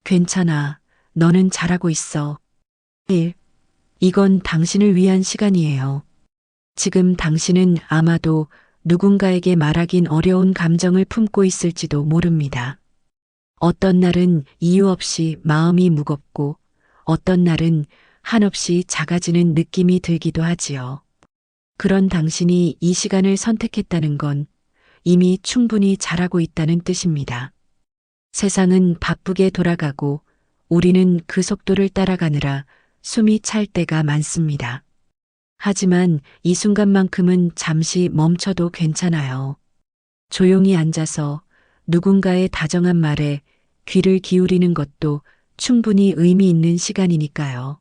괜찮아. 너는 잘하고 있어. 1. 이건 당신을 위한 시간이에요. 지금 당신은 아마도 누군가에게 말하긴 어려운 감정을 품고 있을지도 모릅니다. 어떤 날은 이유 없이 마음이 무겁고 어떤 날은 한없이 작아지는 느낌이 들기도 하지요. 그런 당신이 이 시간을 선택했다는 건 이미 충분히 잘하고 있다는 뜻입니다. 세상은 바쁘게 돌아가고 우리는 그 속도를 따라가느라 숨이 찰 때가 많습니다. 하지만 이 순간만큼은 잠시 멈춰도 괜찮아요. 조용히 앉아서 누군가의 다정한 말에 귀를 기울이는 것도 충분히 의미 있는 시간이니까요.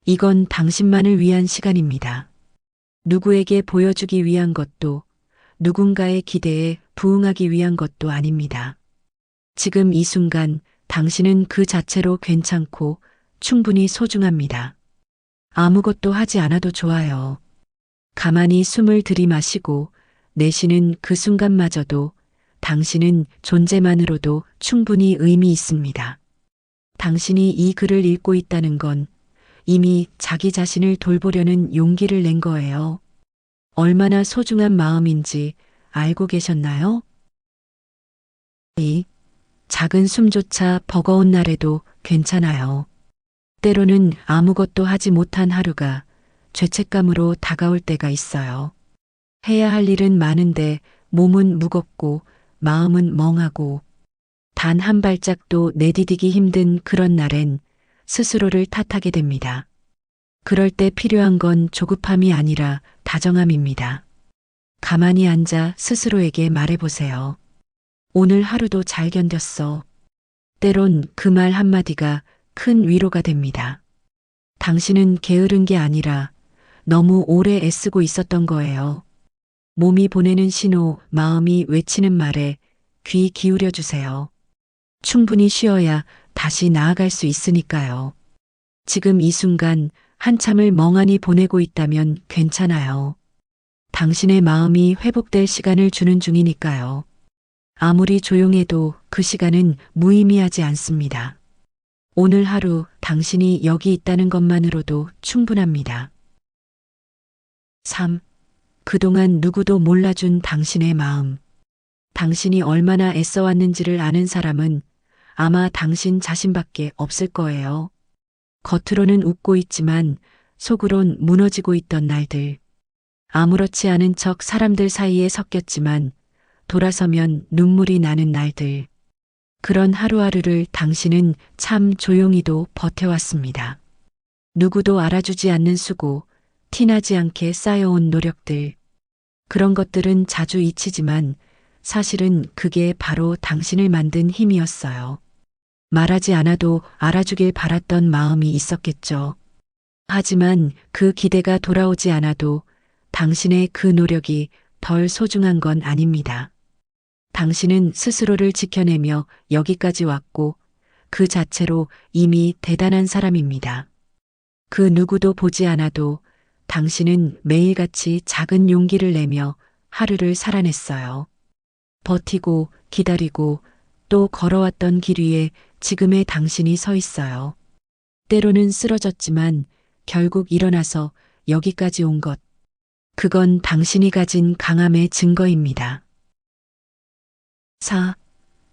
이건 당신만을 위한 시간입니다. 누구에게 보여주기 위한 것도 누군가의 기대에 부응하기 위한 것도 아닙니다. 지금 이 순간 당신은 그 자체로 괜찮고 충분히 소중합니다. 아무것도 하지 않아도 좋아요. 가만히 숨을 들이마시고 내쉬는 그 순간마저도 당신은 존재만으로도 충분히 의미 있습니다. 당신이 이 글을 읽고 있다는 건 이미 자기 자신을 돌보려는 용기를 낸 거예요. 얼마나 소중한 마음인지 알고 계셨나요? 2. 작은 숨조차 버거운 날에도 괜찮아요. 때로는 아무것도 하지 못한 하루가 죄책감으로 다가올 때가 있어요. 해야 할 일은 많은데 몸은 무겁고 마음은 멍하고 단 한 발짝도 내디디기 힘든 그런 날엔 스스로를 탓하게 됩니다. 그럴 때 필요한 건 조급함이 아니라 다정함입니다. 가만히 앉아 스스로에게 말해보세요. 오늘 하루도 잘 견뎠어. 때론 그 말 한마디가 큰 위로가 됩니다. 당신은 게으른 게 아니라 너무 오래 애쓰고 있었던 거예요. 몸이 보내는 신호, 마음이 외치는 말에 귀 기울여 주세요. 충분히 쉬어야 다시 나아갈 수 있으니까요. 지금 이 순간 한참을 멍하니 보내고 있다면 괜찮아요. 당신의 마음이 회복될 시간을 주는 중이니까요. 아무리 조용해도 그 시간은 무의미하지 않습니다. 오늘 하루 당신이 여기 있다는 것만으로도 충분합니다. 3. 그동안 누구도 몰라준 당신의 마음. 당신이 얼마나 애써왔는지를 아는 사람은 아마 당신 자신밖에 없을 거예요. 겉으로는 웃고 있지만 속으론 무너지고 있던 날들. 아무렇지 않은 척 사람들 사이에 섞였지만 돌아서면 눈물이 나는 날들. 그런 하루하루를 당신은 참 조용히도 버텨왔습니다. 누구도 알아주지 않는 수고, 티나지 않게 쌓여온 노력들. 그런 것들은 자주 잊히지만 사실은 그게 바로 당신을 만든 힘이었어요. 말하지 않아도 알아주길 바랐던 마음이 있었겠죠. 하지만 그 기대가 돌아오지 않아도 당신의 그 노력이 덜 소중한 건 아닙니다. 당신은 스스로를 지켜내며 여기까지 왔고 그 자체로 이미 대단한 사람입니다. 그 누구도 보지 않아도 당신은 매일같이 작은 용기를 내며 하루를 살아냈어요. 버티고 기다리고 또 걸어왔던 길 위에 지금의 당신이 서 있어요. 때로는 쓰러졌지만 결국 일어나서 여기까지 온 것. 그건 당신이 가진 강함의 증거입니다. 4.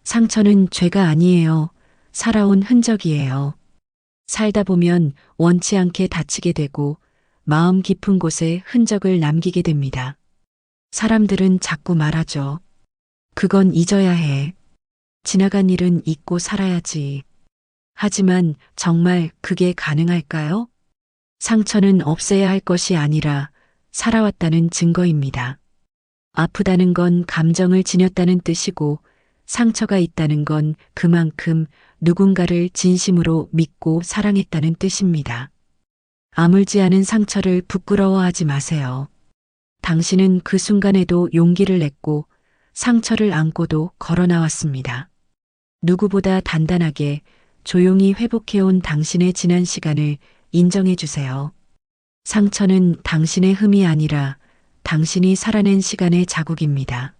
상처는 죄가 아니에요. 살아온 흔적이에요. 살다 보면 원치 않게 다치게 되고 마음 깊은 곳에 흔적을 남기게 됩니다. 사람들은 자꾸 말하죠. 그건 잊어야 해. 지나간 일은 잊고 살아야지. 하지만 정말 그게 가능할까요? 상처는 없애야 할 것이 아니라 살아왔다는 증거입니다. 아프다는 건 감정을 지녔다는 뜻이고 상처가 있다는 건 그만큼 누군가를 진심으로 믿고 사랑했다는 뜻입니다. 아물지 않은 상처를 부끄러워하지 마세요. 당신은 그 순간에도 용기를 냈고 상처를 안고도 걸어 나왔습니다. 누구보다 단단하게 조용히 회복해온 당신의 지난 시간을 인정해 주세요. 상처는 당신의 흠이 아니라 당신이 살아낸 시간의 자국입니다.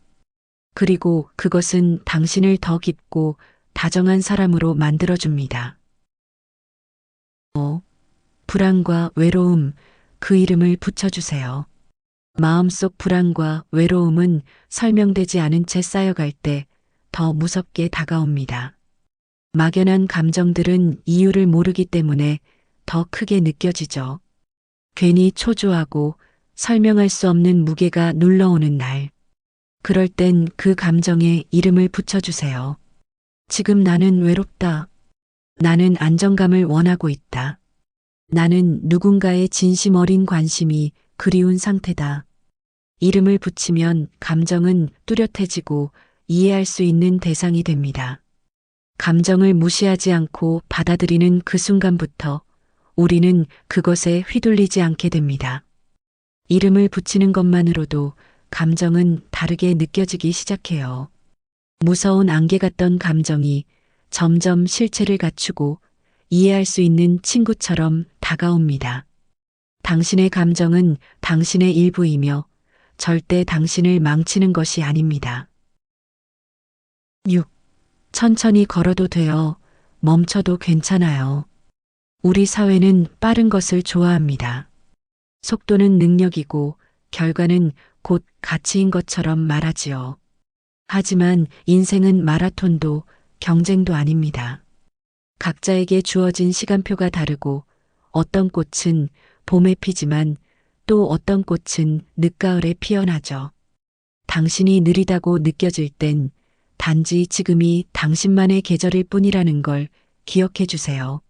그리고 그것은 당신을 더 깊고 다정한 사람으로 만들어줍니다. 불안과 외로움, 그 이름을 붙여주세요. 마음속 불안과 외로움은 설명되지 않은 채 쌓여갈 때 더 무섭게 다가옵니다. 막연한 감정들은 이유를 모르기 때문에 더 크게 느껴지죠. 괜히 초조하고 설명할 수 없는 무게가 눌러오는 날. 그럴 땐 그 감정에 이름을 붙여주세요. 지금 나는 외롭다. 나는 안정감을 원하고 있다. 나는 누군가의 진심 어린 관심이 그리운 상태다. 이름을 붙이면 감정은 뚜렷해지고 이해할 수 있는 대상이 됩니다. 감정을 무시하지 않고 받아들이는 그 순간부터 우리는 그것에 휘둘리지 않게 됩니다. 이름을 붙이는 것만으로도 감정은 다르게 느껴지기 시작해요. 무서운 안개 같던 감정이 점점 실체를 갖추고 이해할 수 있는 친구처럼 다가옵니다. 당신의 감정은 당신의 일부이며 절대 당신을 망치는 것이 아닙니다. 6. 천천히 걸어도 돼요. 멈춰도 괜찮아요. 우리 사회는 빠른 것을 좋아합니다. 속도는 능력이고 결과는 곧 가치인 것처럼 말하지요. 하지만 인생은 마라톤도 경쟁도 아닙니다. 각자에게 주어진 시간표가 다르고 어떤 꽃은 봄에 피지만 또 어떤 꽃은 늦가을에 피어나죠. 당신이 느리다고 느껴질 땐 단지 지금이 당신만의 계절일 뿐이라는 걸 기억해 주세요.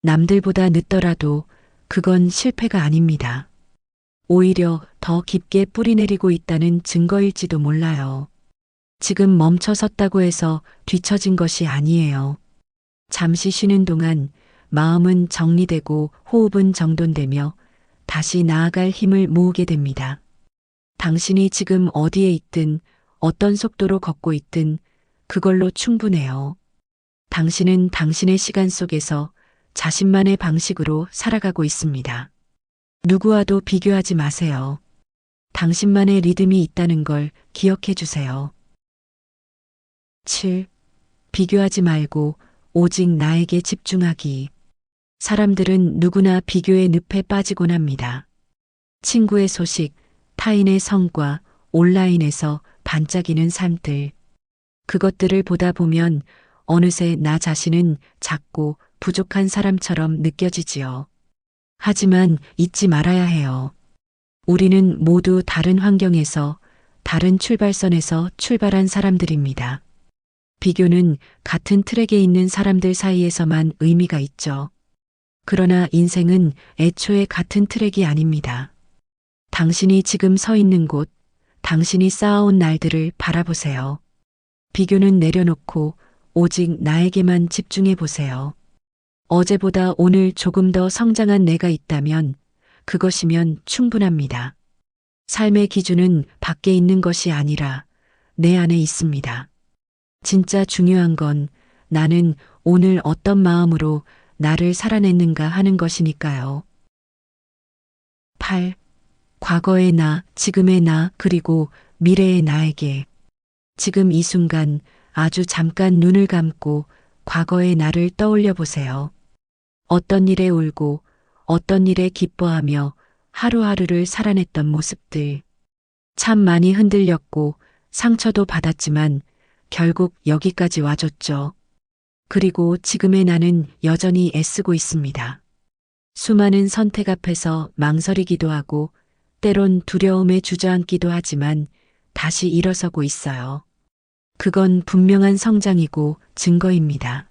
남들보다 늦더라도 그건 실패가 아닙니다. 오히려 더 깊게 뿌리내리고 있다는 증거일지도 몰라요. 지금 멈춰 섰다고 해서 뒤처진 것이 아니에요. 잠시 쉬는 동안 마음은 정리되고 호흡은 정돈되며 다시 나아갈 힘을 모으게 됩니다. 당신이 지금 어디에 있든 어떤 속도로 걷고 있든 그걸로 충분해요. 당신은 당신의 시간 속에서 자신만의 방식으로 살아가고 있습니다. 누구와도 비교하지 마세요. 당신만의 리듬이 있다는 걸 기억해 주세요. 7. 비교하지 말고 오직 나에게 집중하기. 사람들은 누구나 비교의 늪에 빠지곤 합니다. 친구의 소식, 타인의 성과, 온라인에서 반짝이는 삶들. 그것들을 보다 보면 어느새 나 자신은 작고 부족한 사람처럼 느껴지지요. 하지만 잊지 말아야 해요. 우리는 모두 다른 환경에서, 다른 출발선에서 출발한 사람들입니다. 비교는 같은 트랙에 있는 사람들 사이에서만 의미가 있죠. 그러나 인생은 애초에 같은 트랙이 아닙니다. 당신이 지금 서 있는 곳, 당신이 쌓아온 날들을 바라보세요. 비교는 내려놓고 오직 나에게만 집중해 보세요. 어제보다 오늘 조금 더 성장한 내가 있다면 그것이면 충분합니다. 삶의 기준은 밖에 있는 것이 아니라 내 안에 있습니다. 진짜 중요한 건 나는 오늘 어떤 마음으로 나를 살아냈는가 하는 것이니까요. 8. 과거의 나, 지금의 나, 그리고 미래의 나에게. 지금 이 순간 아주 잠깐 눈을 감고 과거의 나를 떠올려 보세요. 어떤 일에 울고 어떤 일에 기뻐하며 하루하루를 살아냈던 모습들. 참 많이 흔들렸고 상처도 받았지만 결국 여기까지 와줬죠. 그리고 지금의 나는 여전히 애쓰고 있습니다. 수많은 선택 앞에서 망설이기도 하고 때론 두려움에 주저앉기도 하지만 다시 일어서고 있어요. 그건 분명한 성장이고 증거입니다.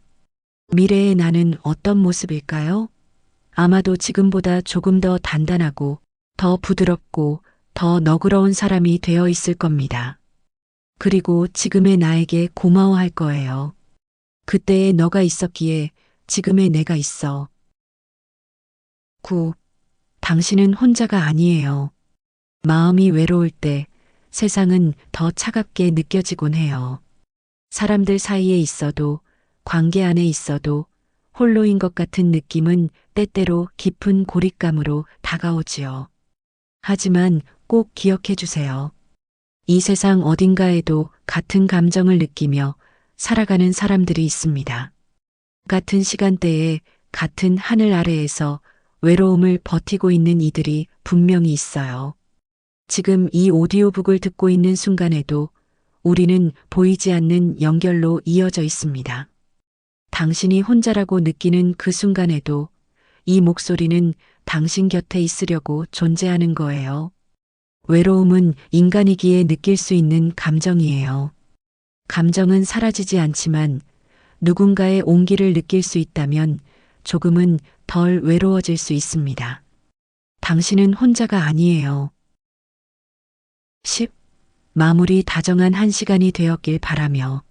미래의 나는 어떤 모습일까요? 아마도 지금보다 조금 더 단단하고 더 부드럽고 더 너그러운 사람이 되어 있을 겁니다. 그리고 지금의 나에게 고마워할 거예요. 그때의 너가 있었기에 지금의 내가 있어. 9. 당신은 혼자가 아니에요. 마음이 외로울 때 세상은 더 차갑게 느껴지곤 해요. 사람들 사이에 있어도 관계 안에 있어도 홀로인 것 같은 느낌은 때때로 깊은 고립감으로 다가오지요. 하지만 꼭 기억해 주세요. 이 세상 어딘가에도 같은 감정을 느끼며 살아가는 사람들이 있습니다. 같은 시간대에 같은 하늘 아래에서 외로움을 버티고 있는 이들이 분명히 있어요. 지금 이 오디오북을 듣고 있는 순간에도 우리는 보이지 않는 연결로 이어져 있습니다. 당신이 혼자라고 느끼는 그 순간에도 이 목소리는 당신 곁에 있으려고 존재하는 거예요. 외로움은 인간이기에 느낄 수 있는 감정이에요. 감정은 사라지지 않지만 누군가의 온기를 느낄 수 있다면 조금은 덜 외로워질 수 있습니다. 당신은 혼자가 아니에요. 10. 마무리 다정한 한 시간이 되었길 바라며.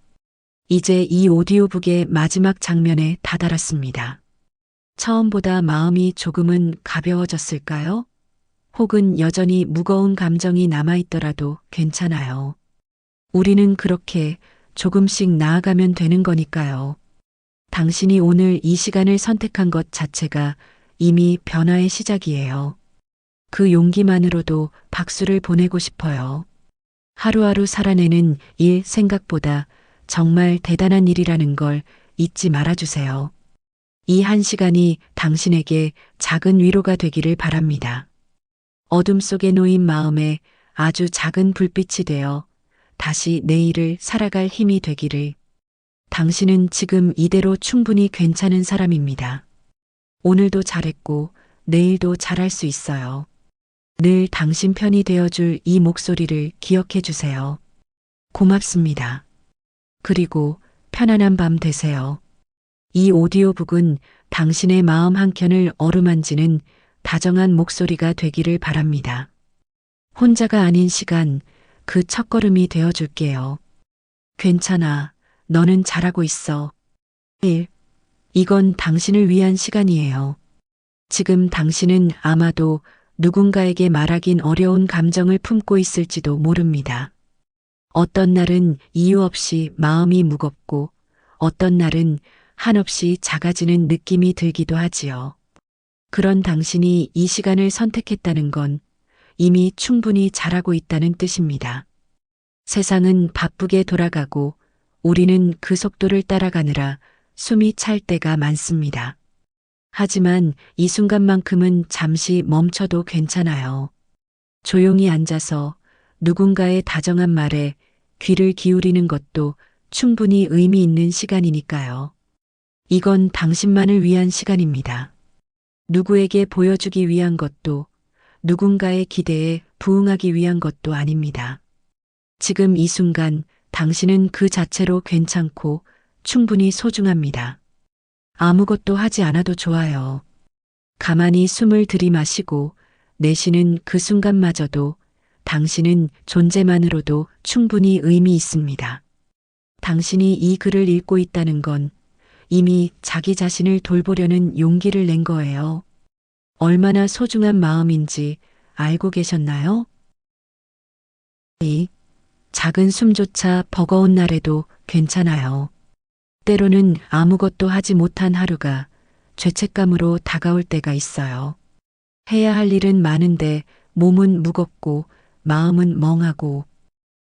이제 이 오디오북의 마지막 장면에 다다랐습니다. 처음보다 마음이 조금은 가벼워졌을까요? 혹은 여전히 무거운 감정이 남아있더라도 괜찮아요. 우리는 그렇게 조금씩 나아가면 되는 거니까요. 당신이 오늘 이 시간을 선택한 것 자체가 이미 변화의 시작이에요. 그 용기만으로도 박수를 보내고 싶어요. 하루하루 살아내는 일 생각보다 정말 대단한 일이라는 걸 잊지 말아주세요. 이 한 시간이 당신에게 작은 위로가 되기를 바랍니다. 어둠 속에 놓인 마음에 아주 작은 불빛이 되어 다시 내일을 살아갈 힘이 되기를. 당신은 지금 이대로 충분히 괜찮은 사람입니다. 오늘도 잘했고 내일도 잘할 수 있어요. 늘 당신 편이 되어줄 이 목소리를 기억해 주세요. 고맙습니다. 그리고 편안한 밤 되세요. 이 오디오북은 당신의 마음 한켠을 어루만지는 다정한 목소리가 되기를 바랍니다. 혼자가 아닌 시간, 그 첫걸음이 되어줄게요. 괜찮아. 너는 잘하고 있어. 1. 이건 당신을 위한 시간이에요. 지금 당신은 아마도 누군가에게 말하긴 어려운 감정을 품고 있을지도 모릅니다. 어떤 날은 이유 없이 마음이 무겁고 어떤 날은 한없이 작아지는 느낌이 들기도 하지요. 그런 당신이 이 시간을 선택했다는 건 이미 충분히 잘하고 있다는 뜻입니다. 세상은 바쁘게 돌아가고 우리는 그 속도를 따라가느라 숨이 찰 때가 많습니다. 하지만 이 순간만큼은 잠시 멈춰도 괜찮아요. 조용히 앉아서 누군가의 다정한 말에 귀를 기울이는 것도 충분히 의미 있는 시간이니까요. 이건 당신만을 위한 시간입니다. 누구에게 보여주기 위한 것도 누군가의 기대에 부응하기 위한 것도 아닙니다. 지금 이 순간 당신은 그 자체로 괜찮고 충분히 소중합니다. 아무것도 하지 않아도 좋아요. 가만히 숨을 들이마시고 내쉬는 그 순간마저도 당신은 존재만으로도 충분히 의미 있습니다. 당신이 이 글을 읽고 있다는 건 이미 자기 자신을 돌보려는 용기를 낸 거예요. 얼마나 소중한 마음인지 알고 계셨나요? 2. 작은 숨조차 버거운 날에도 괜찮아요. 때로는 아무것도 하지 못한 하루가 죄책감으로 다가올 때가 있어요. 해야 할 일은 많은데 몸은 무겁고 마음은 멍하고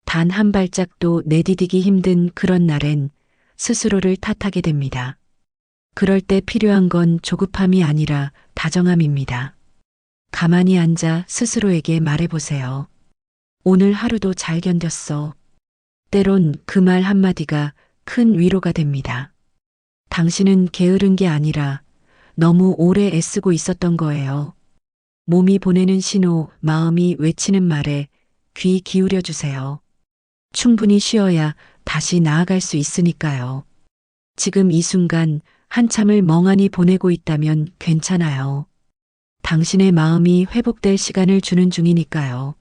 단 한 발짝도 내디디기 힘든 그런 날엔 스스로를 탓하게 됩니다. 그럴 때 필요한 건 조급함이 아니라 다정함입니다. 가만히 앉아 스스로에게 말해보세요. 오늘 하루도 잘 견뎠어. 때론 그 말 한마디가 큰 위로가 됩니다. 당신은 게으른 게 아니라 너무 오래 애쓰고 있었던 거예요. 몸이 보내는 신호, 마음이 외치는 말에 귀 기울여 주세요. 충분히 쉬어야 다시 나아갈 수 있으니까요. 지금 이 순간 한참을 멍하니 보내고 있다면 괜찮아요. 당신의 마음이 회복될 시간을 주는 중이니까요.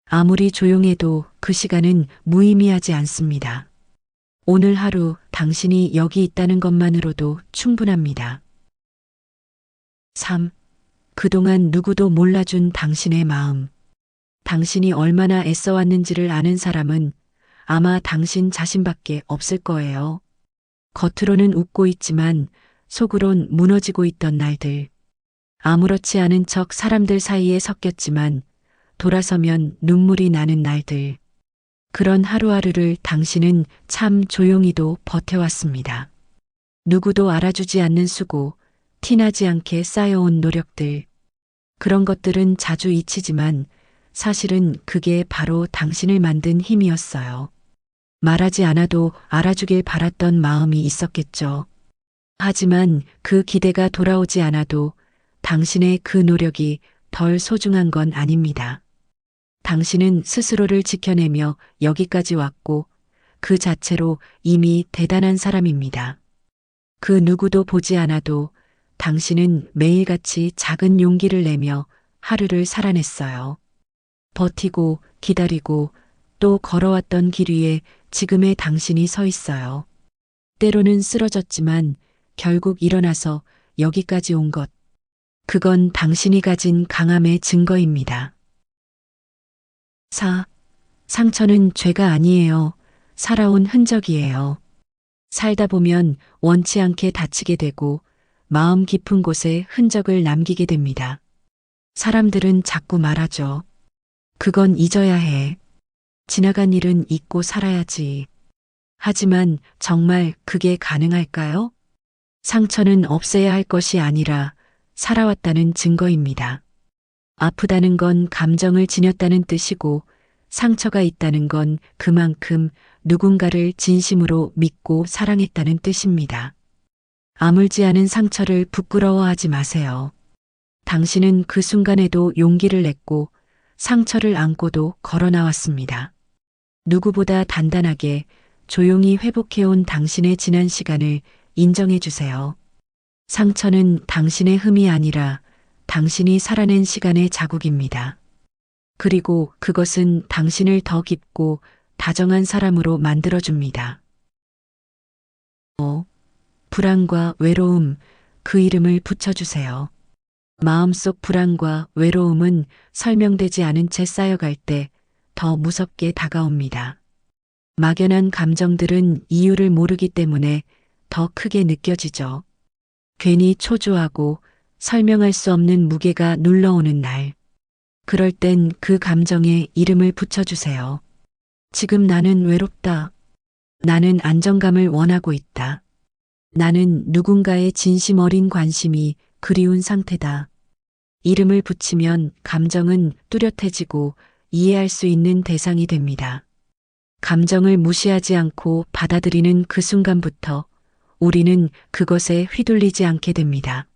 아무리 조용해도 그 시간은 무의미하지 않습니다. 오늘 하루 당신이 여기 있다는 것만으로도 충분합니다. 3. 그동안 누구도 몰라준 당신의 마음. 당신이 얼마나 애써왔는지를 아는 사람은 아마 당신 자신밖에 없을 거예요. 겉으로는 웃고 있지만 속으론 무너지고 있던 날들. 아무렇지 않은 척 사람들 사이에 섞였지만 돌아서면 눈물이 나는 날들. 그런 하루하루를 당신은 참 조용히도 버텨왔습니다. 누구도 알아주지 않는 수고, 티나지 않게 쌓여온 노력들. 그런 것들은 자주 잊히지만 사실은 그게 바로 당신을 만든 힘이었어요. 말하지 않아도 알아주길 바랐던 마음이 있었겠죠. 하지만 그 기대가 돌아오지 않아도 당신의 그 노력이 덜 소중한 건 아닙니다. 당신은 스스로를 지켜내며 여기까지 왔고 그 자체로 이미 대단한 사람입니다. 그 누구도 보지 않아도 당신은 매일같이 작은 용기를 내며 하루를 살아냈어요. 버티고 기다리고 또 걸어왔던 길 위에 지금의 당신이 서 있어요. 때로는 쓰러졌지만 결국 일어나서 여기까지 온 것. 그건 당신이 가진 강함의 증거입니다. 4. 상처는 죄가 아니에요. 살아온 흔적이에요. 살다 보면 원치 않게 다치게 되고 마음 깊은 곳에 흔적을 남기게 됩니다. 사람들은 자꾸 말하죠. 그건 잊어야 해. 지나간 일은 잊고 살아야지. 하지만 정말 그게 가능할까요? 상처는 없애야 할 것이 아니라 살아왔다는 증거입니다. 아프다는 건 감정을 지녔다는 뜻이고 상처가 있다는 건 그만큼 누군가를 진심으로 믿고 사랑했다는 뜻입니다. 아물지 않은 상처를 부끄러워하지 마세요. 당신은 그 순간에도 용기를 냈고 상처를 안고도 걸어 나왔습니다. 누구보다 단단하게 조용히 회복해온 당신의 지난 시간을 인정해 주세요. 상처는 당신의 흠이 아니라 당신이 살아낸 시간의 자국입니다. 그리고 그것은 당신을 더 깊고 다정한 사람으로 만들어줍니다. 불안과 외로움, 그 이름을 붙여주세요. 마음속 불안과 외로움은 설명되지 않은 채 쌓여갈 때 더 무섭게 다가옵니다. 막연한 감정들은 이유를 모르기 때문에 더 크게 느껴지죠. 괜히 초조하고 설명할 수 없는 무게가 눌러오는 날. 그럴 땐 그 감정에 이름을 붙여주세요. 지금 나는 외롭다. 나는 안정감을 원하고 있다. 나는 누군가의 진심 어린 관심이 그리운 상태다. 이름을 붙이면 감정은 뚜렷해지고 이해할 수 있는 대상이 됩니다. 감정을 무시하지 않고 받아들이는 그 순간부터 우리는 그것에 휘둘리지 않게 됩니다.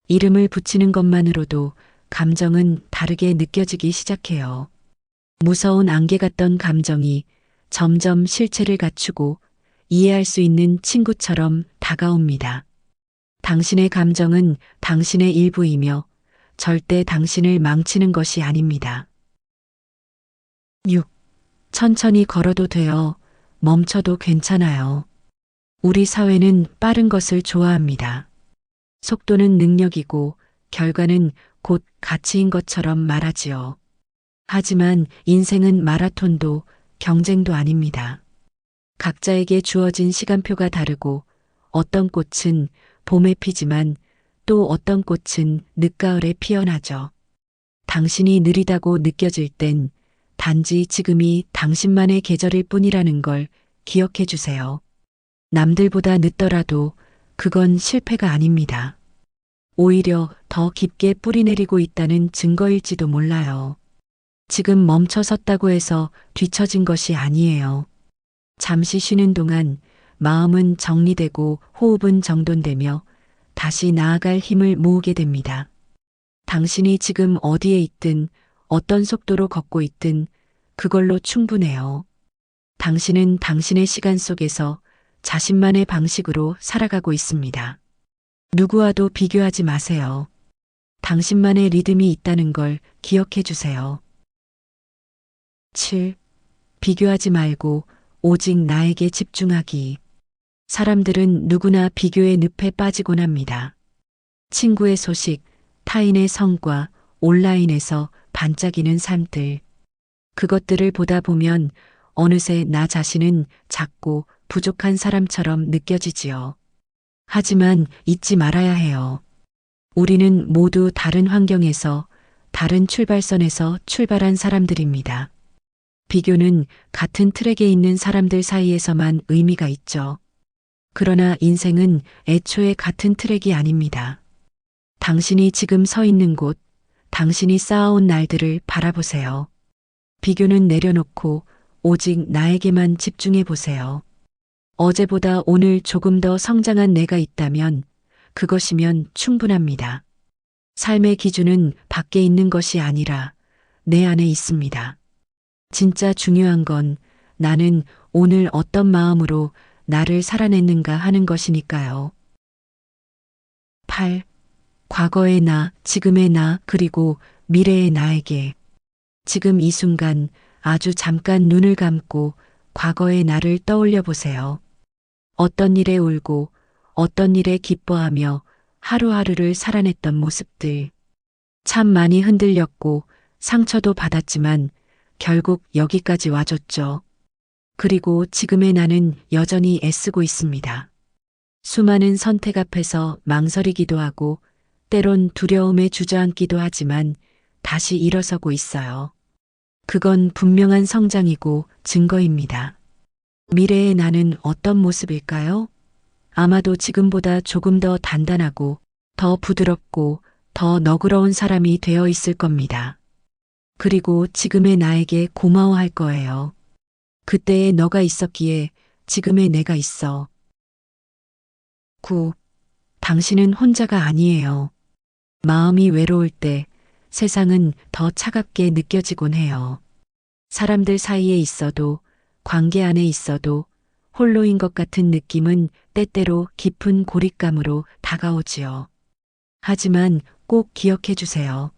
이름을 붙이는 것만으로도 감정은 다르게 느껴지기 시작해요. 무서운 안개 같던 감정이 점점 실체를 갖추고 이해할 수 있는 친구처럼 다가옵니다. 당신의 감정은 당신의 일부이며 절대 당신을 망치는 것이 아닙니다. 6. 천천히 걸어도 돼요. 멈춰도 괜찮아요. 우리 사회는 빠른 것을 좋아합니다. 속도는 능력이고 결과는 곧 가치인 것처럼 말하지요. 하지만 인생은 마라톤도 경쟁도 아닙니다. 각자에게 주어진 시간표가 다르고 어떤 꽃은 봄에 피지만 또 어떤 꽃은 늦가을에 피어나죠. 당신이 느리다고 느껴질 땐 단지 지금이 당신만의 계절일 뿐이라는 걸 기억해 주세요. 남들보다 늦더라도 그건 실패가 아닙니다. 오히려 더 깊게 뿌리내리고 있다는 증거일지도 몰라요. 지금 멈춰 섰다고 해서 뒤처진 것이 아니에요. 잠시 쉬는 동안 마음은 정리되고 호흡은 정돈되며 다시 나아갈 힘을 모으게 됩니다. 당신이 지금 어디에 있든 어떤 속도로 걷고 있든 그걸로 충분해요. 당신은 당신의 시간 속에서 자신만의 방식으로 살아가고 있습니다. 누구와도 비교하지 마세요. 당신만의 리듬이 있다는 걸 기억해 주세요. 7. 비교하지 말고 오직 나에게 집중하기. 사람들은 누구나 비교의 늪에 빠지곤 합니다. 친구의 소식, 타인의 성과, 온라인에서 반짝이는 삶들. 그것들을 보다 보면 어느새 나 자신은 작고 부족한 사람처럼 느껴지지요. 하지만 잊지 말아야 해요. 우리는 모두 다른 환경에서, 다른 출발선에서 출발한 사람들입니다. 비교는 같은 트랙에 있는 사람들 사이에서만 의미가 있죠. 그러나 인생은 애초에 같은 트랙이 아닙니다. 당신이 지금 서 있는 곳, 당신이 쌓아온 날들을 바라보세요. 비교는 내려놓고 오직 나에게만 집중해 보세요. 어제보다 오늘 조금 더 성장한 내가 있다면 그것이면 충분합니다. 삶의 기준은 밖에 있는 것이 아니라 내 안에 있습니다. 진짜 중요한 건 나는 오늘 어떤 마음으로 나를 살아냈는가 하는 것이니까요. 8. 과거의 나, 지금의 나, 그리고 미래의 나에게. 지금 이 순간 아주 잠깐 눈을 감고 과거의 나를 떠올려 보세요. 어떤 일에 울고 어떤 일에 기뻐하며 하루하루를 살아냈던 모습들. 참 많이 흔들렸고 상처도 받았지만 결국 여기까지 와줬죠. 그리고 지금의 나는 여전히 애쓰고 있습니다. 수많은 선택 앞에서 망설이기도 하고 때론 두려움에 주저앉기도 하지만 다시 일어서고 있어요. 그건 분명한 성장이고 증거입니다. 미래의 나는 어떤 모습일까요? 아마도 지금보다 조금 더 단단하고 더 부드럽고 더 너그러운 사람이 되어 있을 겁니다. 그리고 지금의 나에게 고마워할 거예요. 그때의 너가 있었기에 지금의 내가 있어. 9. 당신은 혼자가 아니에요. 마음이 외로울 때 세상은 더 차갑게 느껴지곤 해요. 사람들 사이에 있어도 관계 안에 있어도 홀로인 것 같은 느낌은 때때로 깊은 고립감으로 다가오지요. 하지만 꼭 기억해 주세요.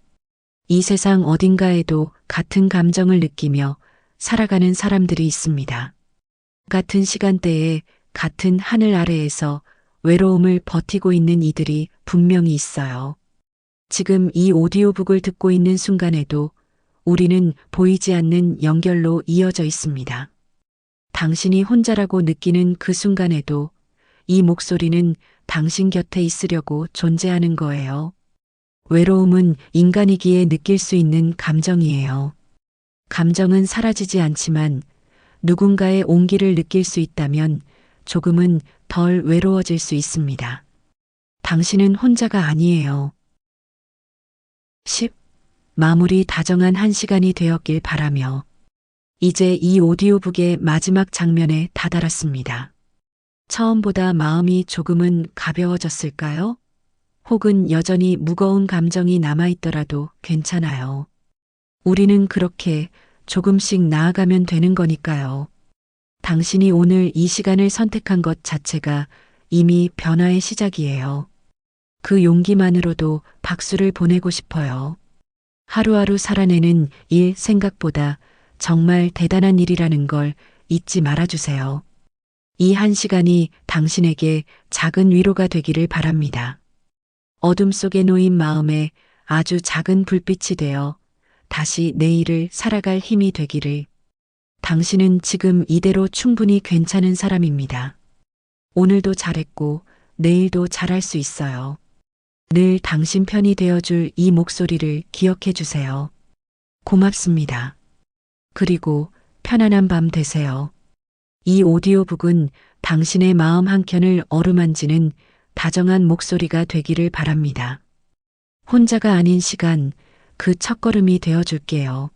이 세상 어딘가에도 같은 감정을 느끼며 살아가는 사람들이 있습니다. 같은 시간대에 같은 하늘 아래에서 외로움을 버티고 있는 이들이 분명히 있어요. 지금 이 오디오북을 듣고 있는 순간에도 우리는 보이지 않는 연결로 이어져 있습니다. 당신이 혼자라고 느끼는 그 순간에도 이 목소리는 당신 곁에 있으려고 존재하는 거예요. 외로움은 인간이기에 느낄 수 있는 감정이에요. 감정은 사라지지 않지만 누군가의 온기를 느낄 수 있다면 조금은 덜 외로워질 수 있습니다. 당신은 혼자가 아니에요. 10. 마무리 다정한 한 시간이 되었길 바라며. 이제 이 오디오북의 마지막 장면에 다다랐습니다. 처음보다 마음이 조금은 가벼워졌을까요? 혹은 여전히 무거운 감정이 남아있더라도 괜찮아요. 우리는 그렇게 조금씩 나아가면 되는 거니까요. 당신이 오늘 이 시간을 선택한 것 자체가 이미 변화의 시작이에요. 그 용기만으로도 박수를 보내고 싶어요. 하루하루 살아내는 일 생각보다 정말 대단한 일이라는 걸 잊지 말아주세요. 이 한 시간이 당신에게 작은 위로가 되기를 바랍니다. 어둠 속에 놓인 마음에 아주 작은 불빛이 되어 다시 내일을 살아갈 힘이 되기를. 당신은 지금 이대로 충분히 괜찮은 사람입니다. 오늘도 잘했고 내일도 잘할 수 있어요. 늘 당신 편이 되어줄 이 목소리를 기억해 주세요. 고맙습니다. 그리고 편안한 밤 되세요. 이 오디오북은 당신의 마음 한켠을 어루만지는 다정한 목소리가 되기를 바랍니다. 혼자가 아닌 시간, 그 첫걸음이 되어줄게요.